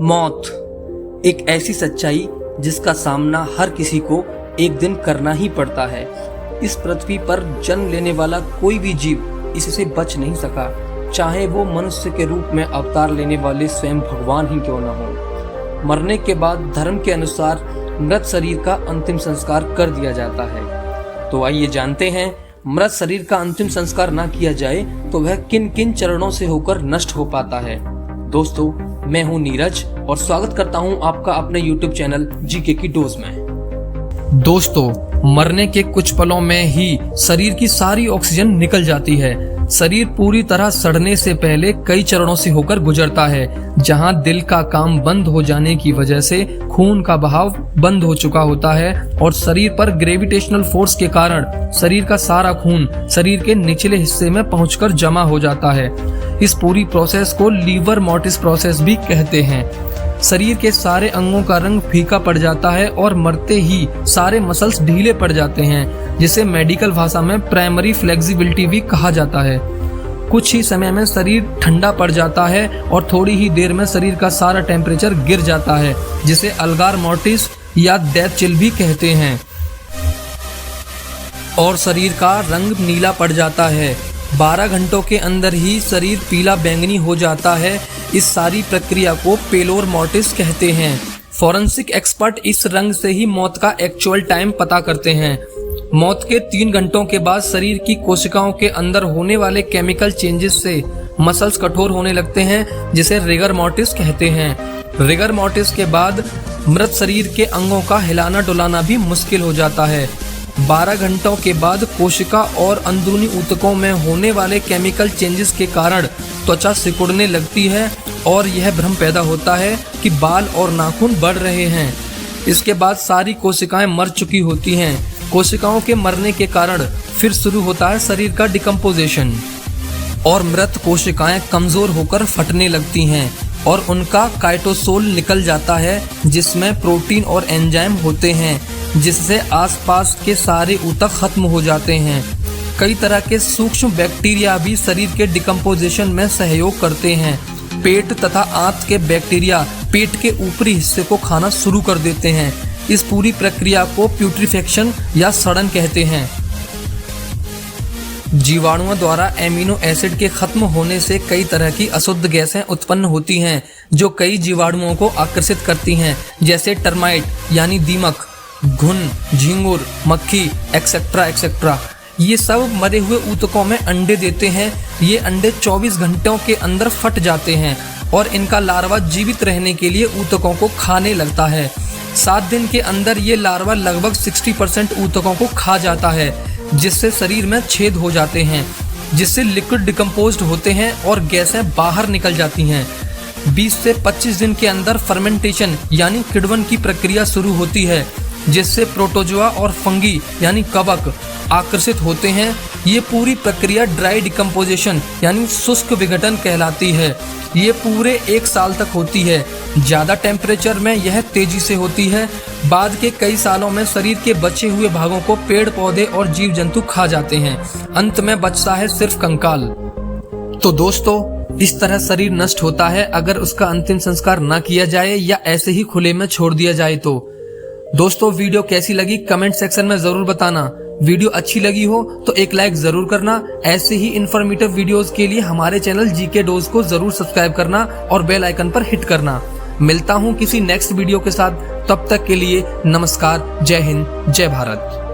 मौत एक ऐसी सच्चाई जिसका सामना हर किसी को एक दिन करना ही पड़ता है। इस पृथ्वी पर जन्म लेने वाला कोई भी जीव इससे बच नहीं सका, चाहे वो मनुष्य के रूप में अवतार लेने वाले स्वयं भगवान ही क्यों न हो। मरने के बाद धर्म के अनुसार मृत शरीर का अंतिम संस्कार कर दिया जाता है। तो आइए जानते हैं, मृत शरीर का अंतिम संस्कार ना किया जाए तो वह किन किन चरणों से होकर नष्ट हो पाता है। दोस्तों, मैं हूं नीरज और स्वागत करता हूं आपका अपने YouTube चैनल जीके की डोज में। दोस्तों, मरने के कुछ पलों में ही शरीर की सारी ऑक्सीजन निकल जाती है। शरीर पूरी तरह सड़ने से पहले कई चरणों से होकर गुजरता है, जहां दिल का काम बंद हो जाने की वजह से खून का बहाव बंद हो चुका होता है और शरीर पर ग्रेविटेशनल फोर्स के कारण शरीर का सारा खून शरीर के निचले हिस्से में पहुंचकर जमा हो जाता है। इस पूरी प्रोसेस को लीवर मोर्टिस प्रोसेस भी कहते हैं। शरीर के सारे अंगों का रंग फीका पड़ जाता है और मरते ही सारे मसल्स ढीले पड़ जाते हैं, जिसे मेडिकल भाषा में प्राइमरी फ्लेक्सिबिलिटी भी कहा जाता है। कुछ ही समय में शरीर ठंडा पड़ जाता है और थोड़ी ही देर में शरीर का सारा टेम्परेचर गिर जाता है, जिसे अलगार मोर्टिस या डेथ चिल भी कहते हैं, और शरीर का रंग नीला पड़ जाता है। 12 घंटों के अंदर ही शरीर पीला बैंगनी हो जाता है। इस सारी प्रक्रिया को पेलोर मोर्टिस कहते हैं। फॉरेंसिक एक्सपर्ट इस रंग से ही मौत का एक्चुअल टाइम पता करते हैं। मौत के 3 घंटों के बाद शरीर की कोशिकाओं के अंदर होने वाले केमिकल चेंजेस से मसल्स कठोर होने लगते हैं, जिसे रिगर मोर्टिस कहते हैं। रिगर मोर्टिस के बाद मृत शरीर के अंगों का हिलाना डुलाना भी मुश्किल हो जाता है। 12 घंटों के बाद कोशिका और अंदरूनी ऊतकों में होने वाले केमिकल चेंजेस के कारण त्वचा सिकुड़ने लगती है और यह भ्रम पैदा होता है कि बाल और नाखून बढ़ रहे हैं। इसके बाद सारी कोशिकाएं मर चुकी होती हैं। कोशिकाओं के मरने के कारण फिर शुरू होता है शरीर का डिकम्पोजिशन और मृत कोशिकाएं कमजोर होकर फटने लगती हैं और उनका काइटोसोल निकल जाता है, जिसमें प्रोटीन और एंजाइम होते हैं, जिससे आसपास के सारे ऊतक खत्म हो जाते हैं। कई तरह के सूक्ष्म बैक्टीरिया भी शरीर के डिकम्पोजिशन में सहयोग करते हैं। पेट तथा आंत के बैक्टीरिया पेट के ऊपरी हिस्से को खाना शुरू कर देते हैं। इस पूरी प्रक्रिया को प्यूट्रिफेक्शन या सड़न कहते हैं। जीवाणुओं द्वारा एमिनो एसिड के खत्म होने से कई तरह की अशुद्ध गैसें उत्पन्न होती हैं, जो कई जीवाणुओं को आकर्षित करती हैं, जैसे टर्माइट यानी दीमक, घुन, झींगुर, मक्खी एक्सेट्रा एक्सेट्रा। ये सब मरे हुए ऊतकों में अंडे देते हैं। ये अंडे 24 घंटों के अंदर फट जाते हैं और इनका लार्वा जीवित रहने के लिए ऊतकों को खाने लगता है। 7 दिन के अंदर ये लार्वा लगभग 60% ऊतकों को खा जाता है, जिससे शरीर में छेद हो जाते हैं, जिससे लिक्विड डिकम्पोज्ड होते हैं और गैसें बाहर निकल जाती हैं। 20 से 25 दिन के अंदर फर्मेंटेशन यानी किण्वन की प्रक्रिया शुरू होती है, जिससे प्रोटोजोआ और फंगी यानी कवक आकर्षित होते हैं। ये पूरी प्रक्रिया ड्राई डिकम्पोजिशन यानी शुष्क विघटन कहलाती है। ये पूरे 1 साल तक होती है। ज़्यादा टेम्परेचर में यह तेजी से होती है। बाद के कई सालों में शरीर के बचे हुए भागों को पेड़ पौधे और जीव जंतु खा जाते हैं। अंत में बचता है सिर्फ कंकाल। तो दोस्तों, इस तरह शरीर नष्ट होता है अगर उसका अंतिम संस्कार न किया जाए या ऐसे ही खुले में छोड़ दिया जाए तो। दोस्तों, वीडियो कैसी लगी कमेंट सेक्शन में जरूर बताना। वीडियो अच्छी लगी हो तो एक लाइक जरूर करना। ऐसे ही इन्फॉर्मेटिव वीडियोस के लिए हमारे चैनल जीके डोज को जरूर सब्सक्राइब करना और बेल आइकन पर हिट करना। मिलता हूं किसी नेक्स्ट वीडियो के साथ, तब तक के लिए नमस्कार। जय हिंद, जय भारत।